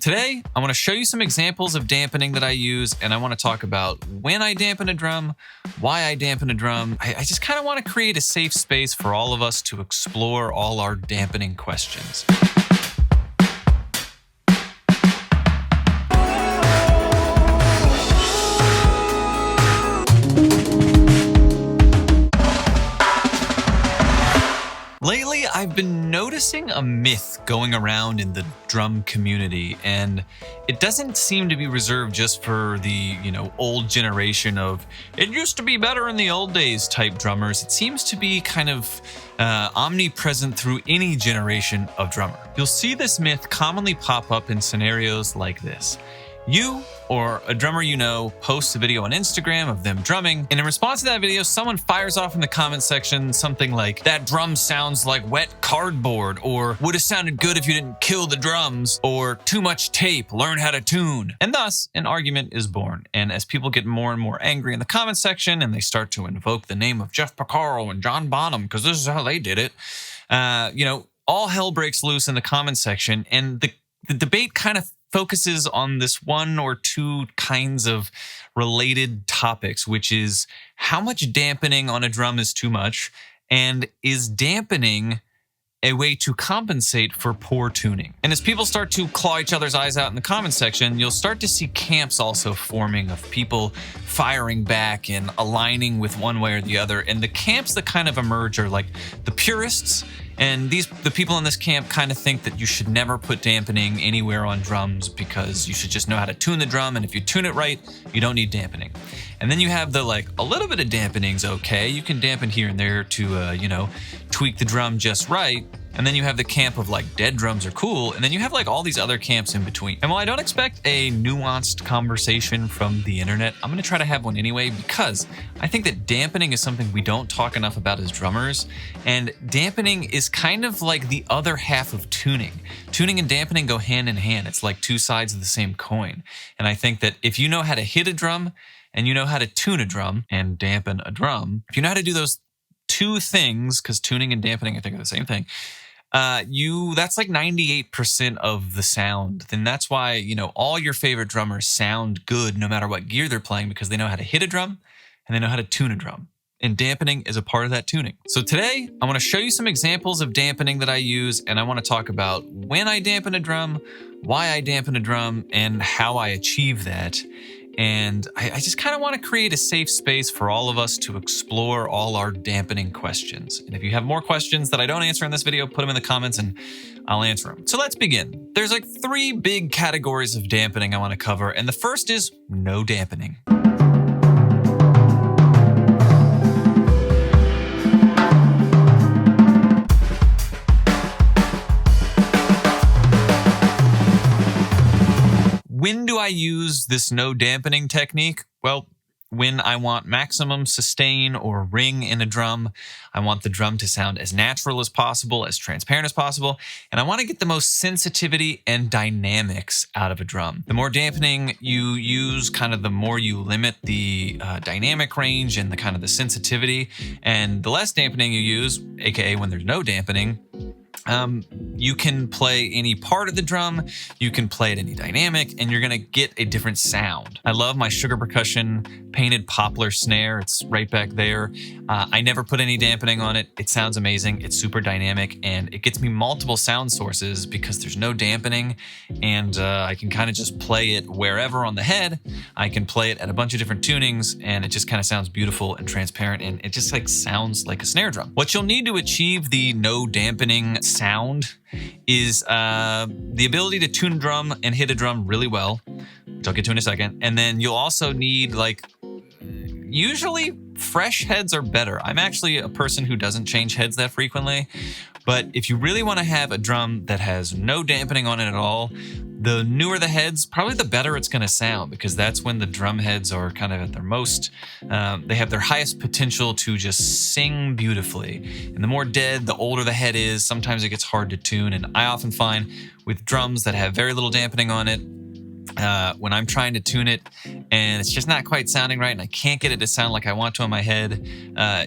Today, I want to show you some examples of dampening that I use, and I want to talk about when I dampen a drum, why I dampen a drum. I just kind of want to create a safe space for all of us to explore all our dampening questions. Lately, I've been noticing a myth going around in the drum community, and it doesn't seem to be reserved just for the, old generation of, it used to be better in the old days type drummers. It seems to be kind of omnipresent through any generation of drummer. You'll see this myth commonly pop up in scenarios like this. You or a drummer you know posts a video on Instagram of them drumming, and in response to that video, someone fires off in the comment section something like, that drum sounds like wet cardboard, or would have sounded good if you didn't kill the drums, or too much tape, learn how to tune. And thus, an argument is born. And as people get more and more angry in the comment section, and they start to invoke the name of Jeff Porcaro and John Bonham, because this is how they did it, all hell breaks loose in the comment section, and the debate kind of focuses on this one or two kinds of related topics, which is how much dampening on a drum is too much, and is dampening a way to compensate for poor tuning? And as people start to claw each other's eyes out in the comment section, you'll start to see camps also forming of people firing back and aligning with one way or the other. And the camps that kind of emerge are like the purists. And the people in this camp kind of think that you should never put dampening anywhere on drums because you should just know how to tune the drum. And if you tune it right, you don't need dampening. And then you have the a little bit of dampening's okay. You can dampen here and there to, tweak the drum just right. And then you have the camp of dead drums are cool. And then you have all these other camps in between. And while I don't expect a nuanced conversation from the internet, I'm going to try to have one anyway, because I think that dampening is something we don't talk enough about as drummers. And dampening is kind of like the other half of tuning. Tuning and dampening go hand in hand. It's like two sides of the same coin. And I think that if you know how to hit a drum and you know how to tune a drum and dampen a drum, if you know how to do those two things, because tuning and dampening I think are the same thing, that's 98% of the sound. Then that's why, all your favorite drummers sound good no matter what gear they're playing, because they know how to hit a drum and they know how to tune a drum. And dampening is a part of that tuning. So today, I want to show you some examples of dampening that I use, and I want to talk about when I dampen a drum, why I dampen a drum, and how I achieve that. And I just kind of want to create a safe space for all of us to explore all our dampening questions. And if you have more questions that I don't answer in this video, put them in the comments and I'll answer them. So let's begin. There's three big categories of dampening I want to cover. And the first is no dampening. When do I use this no dampening technique? Well, when I want maximum sustain or ring in a drum, I want the drum to sound as natural as possible, as transparent as possible, and I want to get the most sensitivity and dynamics out of a drum. The more dampening you use, the more you limit the dynamic range and the sensitivity, and the less dampening you use, aka when there's no dampening, you can play any part of the drum, you can play it any dynamic, and you're gonna get a different sound. I love my Sugar Percussion painted poplar snare. It's right back there. I never put any dampening on it. It sounds amazing. It's super dynamic, and it gets me multiple sound sources because there's no dampening, and I can kind of just play it wherever on the head. I can play it at a bunch of different tunings, and it just kind of sounds beautiful and transparent, and it just sounds like a snare drum. What you'll need to achieve the no dampening sound is the ability to tune a drum and hit a drum really well, which I'll get to in a second. And then you'll also need usually fresh heads are better. I'm actually a person who doesn't change heads that frequently, but if you really want to have a drum that has no dampening on it at all, the newer the heads, probably the better it's going to sound, because that's when the drum heads are kind of at their most, they have their highest potential to just sing beautifully. And the more dead, the older the head is, sometimes it gets hard to tune. And I often find with drums that have very little dampening on it, when I'm trying to tune it and it's just not quite sounding right and I can't get it to sound like I want to in my head,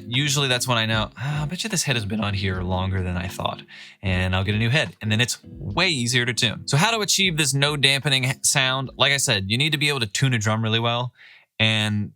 usually that's when I know, I bet you this head has been on here longer than I thought, and I'll get a new head, and then it's way easier to tune. So how to achieve this no dampening sound? Like I said, you need to be able to tune a drum really well, and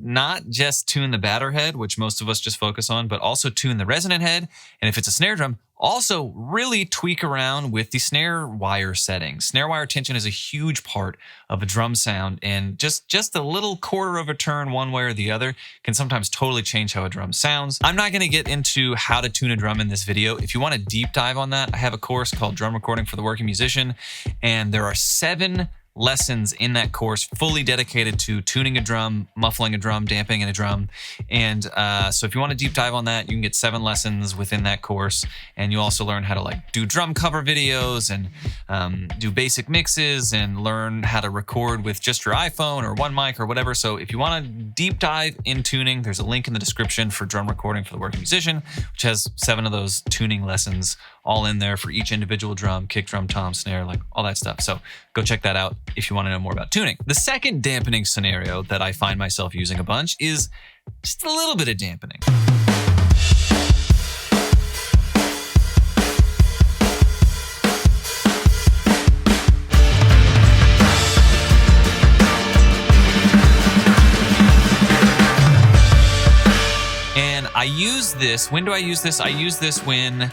not just tune the batter head, which most of us just focus on, but also tune the resonant head. And if it's a snare drum, also really tweak around with the snare wire settings. Snare wire tension is a huge part of a drum sound, and just a little quarter of a turn one way or the other can sometimes totally change how a drum sounds. I'm not going to get into how to tune a drum in this video. If you want a deep dive on that, I have a course called Drum Recording for the Working Musician, and there are 7 lessons in that course fully dedicated to tuning a drum, muffling a drum, dampening a drum. And so if you want to deep dive on that, you can get 7 lessons within that course. And you also learn how to like do drum cover videos and do basic mixes and learn how to record with just your iPhone or one mic or whatever. So if you want to deep dive in tuning, there's a link in the description for Drum Recording for the Working Musician, which has 7 of those tuning lessons all in there for each individual drum, kick drum, tom, snare, like all that stuff. So go check that out if you want to know more about tuning. The second dampening scenario that I find myself using a bunch is just a little bit of dampening. And I use this, when do I use this? I use this when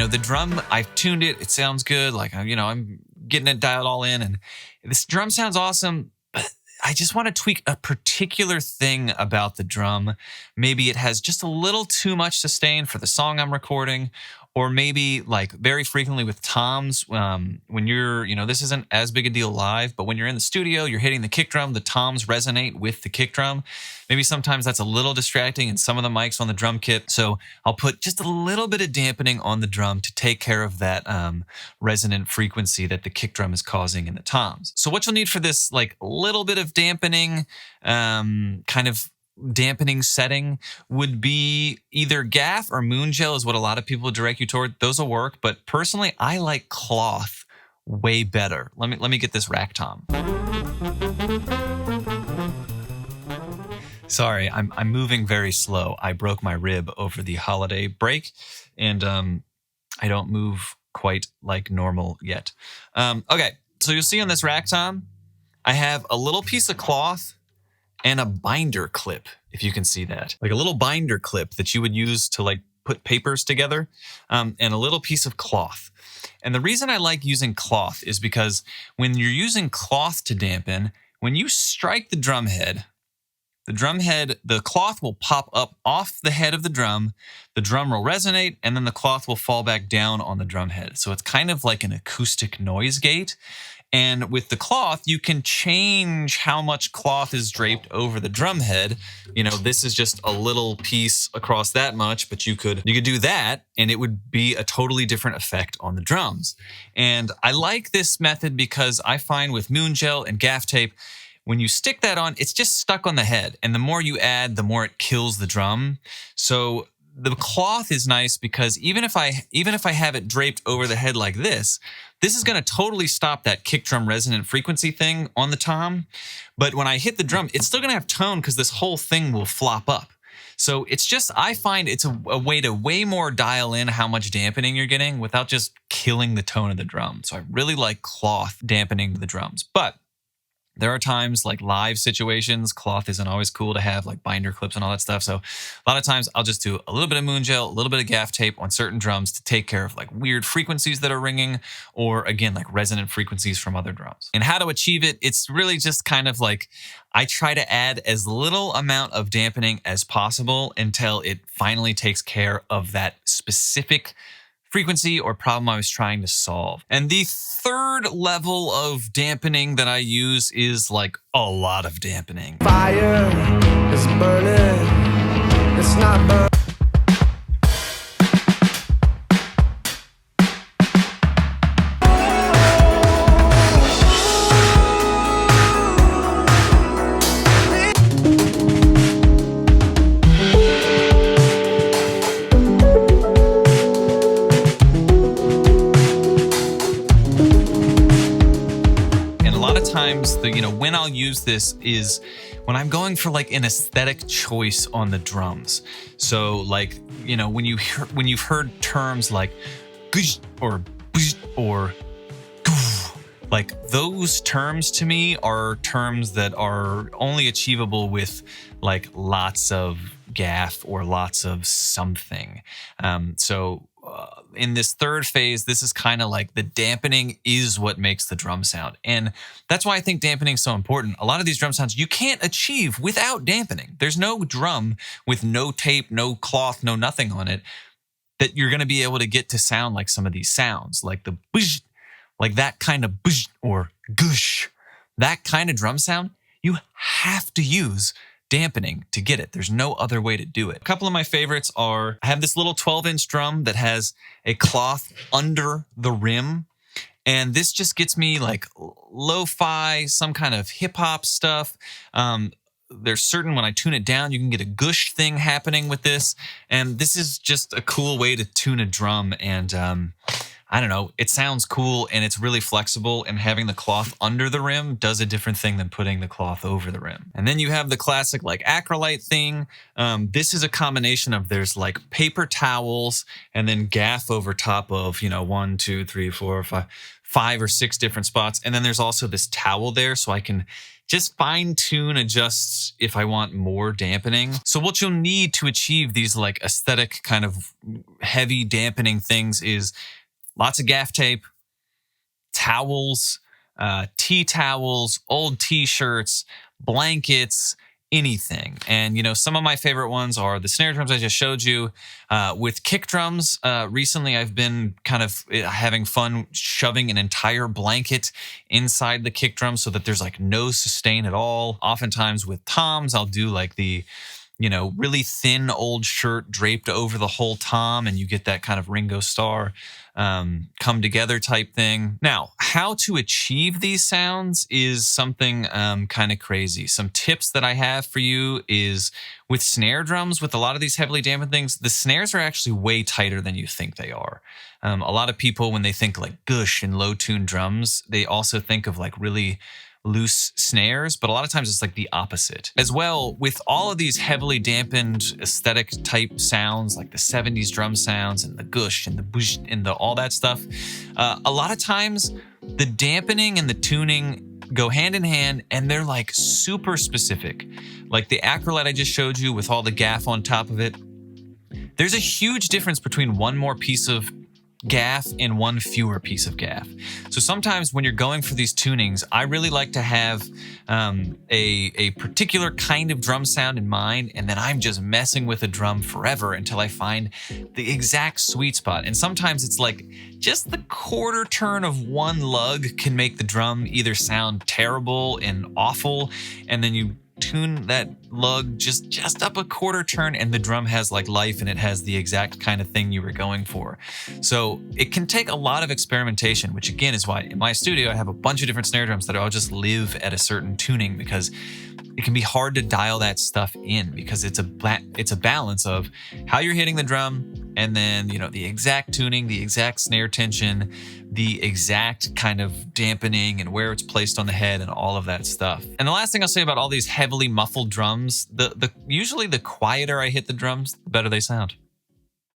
the drum, I've tuned it, it sounds good, like, I'm getting it dialed all in, and this drum sounds awesome, but I just want to tweak a particular thing about the drum. Maybe it has just a little too much sustain for the song I'm recording, or maybe like very frequently with toms, when you're, this isn't as big a deal live, but when you're in the studio, you're hitting the kick drum, the toms resonate with the kick drum. Maybe sometimes that's a little distracting in some of the mics on the drum kit. So I'll put just a little bit of dampening on the drum to take care of that resonant frequency that the kick drum is causing in the toms. So what you'll need for this like little bit of dampening, kind of dampening setting would be either gaff or moon gel is what a lot of people direct you toward. Those will work, but personally I like cloth way better. Let me get this rack tom. Sorry, I'm moving very slow. I broke my rib over the holiday break, and I don't move quite like normal yet. Okay, so you'll see on this rack tom, I have a little piece of cloth and a binder clip, if you can see that. Like a little binder clip that you would use to like put papers together, and a little piece of cloth. And the reason I like using cloth is because when you're using cloth to dampen, when you strike the drum head, the cloth will pop up off the head of the drum will resonate, and then the cloth will fall back down on the drum head. So it's kind of like an acoustic noise gate. And with the cloth, you can change how much cloth is draped over the drum head. This is just a little piece across that much, but you could do that, and it would be a totally different effect on the drums. And I like this method because I find with moon gel and gaff tape, when you stick that on, it's just stuck on the head. And the more you add, the more it kills the drum. So the cloth is nice because even if I have it draped over the head like this is going to totally stop that kick drum resonant frequency thing on the tom. But when I hit the drum, it's still going to have tone because this whole thing will flop up. So it's just, I find it's a way to way more dial in how much dampening you're getting without just killing the tone of the drum. So I really like cloth dampening the drums. But there are times like live situations, cloth isn't always cool to have, like binder clips and all that stuff. So a lot of times I'll just do a little bit of moon gel, a little bit of gaff tape on certain drums to take care of like weird frequencies that are ringing, or again, like resonant frequencies from other drums. And how to achieve it, it's really just kind of like, I try to add as little amount of dampening as possible until it finally takes care of that specific frequency or problem I was trying to solve. And the third level of dampening that I use is like a lot of dampening. Fire is burning, it's not burning. lot of times when I'll use this is when I'm going for like an aesthetic choice on the drums. So like, when you've heard terms like gush or bush or goof, like those terms to me are terms that are only achievable with like lots of gaff or lots of something. In this third phase, this is kind of like the dampening is what makes the drum sound. And that's why I think dampening is so important. A lot of these drum sounds you can't achieve without dampening. There's no drum with no tape, no cloth, no nothing on it that you're going to be able to get to sound like some of these sounds, like the bush, like that kind of bush or gush, that kind of drum sound. You have to use dampening to get it. There's no other way to do it. A couple of my favorites are, I have this little 12-inch drum that has a cloth under the rim. And this just gets me like lo-fi, some kind of hip hop stuff. There's certain, when I tune it down, you can get a gush thing happening with this. And this is just a cool way to tune a drum. And I don't know, it sounds cool and it's really flexible, and having the cloth under the rim does a different thing than putting the cloth over the rim. And then you have the classic like acrylite thing. This is a combination of, there's like paper towels and then gaff over top of, 1, 2, 3, 4, 5 or 6 different spots. And then there's also this towel there, so I can just fine tune, adjust if I want more dampening. So what you'll need to achieve these like aesthetic kind of heavy dampening things is lots of gaff tape, towels, tea towels, old t-shirts, blankets, anything. And, some of my favorite ones are the snare drums I just showed you. With kick drums, recently I've been kind of having fun shoving an entire blanket inside the kick drum so that there's like no sustain at all. Oftentimes with toms, I'll do like the really thin old shirt draped over the whole tom, and you get that kind of Ringo Starr come together type thing. Now, how to achieve these sounds is something kind of crazy. Some tips that I have for you is with snare drums, with a lot of these heavily dampened things, the snares are actually way tighter than you think they are. A lot of people, when they think like gush and low tuned drums, they also think of like really loose snares, but a lot of times it's like the opposite. As well, with all of these heavily dampened aesthetic type sounds, like the 70s drum sounds and the gush and the bush and all that stuff, a lot of times the dampening and the tuning go hand in hand, and they're like super specific. Like the acrylite I just showed you with all the gaff on top of it, there's a huge difference between one more piece of gaff and one fewer piece of gaff. So sometimes when you're going for these tunings, I really like to have a particular kind of drum sound in mind, and then I'm just messing with a drum forever until I find the exact sweet spot. And sometimes it's like just the quarter turn of one lug can make the drum either sound terrible and awful, and then you tune that lug just up a quarter turn and the drum has like life and it has the exact kind of thing you were going for. So it can take a lot of experimentation, which again is why in my studio I have a bunch of different snare drums that all just live at a certain tuning, because it can be hard to dial that stuff in, because it's a balance of how you're hitting the drum and then, the exact tuning, the exact snare tension, the exact kind of dampening and where it's placed on the head and all of that stuff. And the last thing I'll say about all these heavily muffled drums, usually the quieter I hit the drums, the better they sound.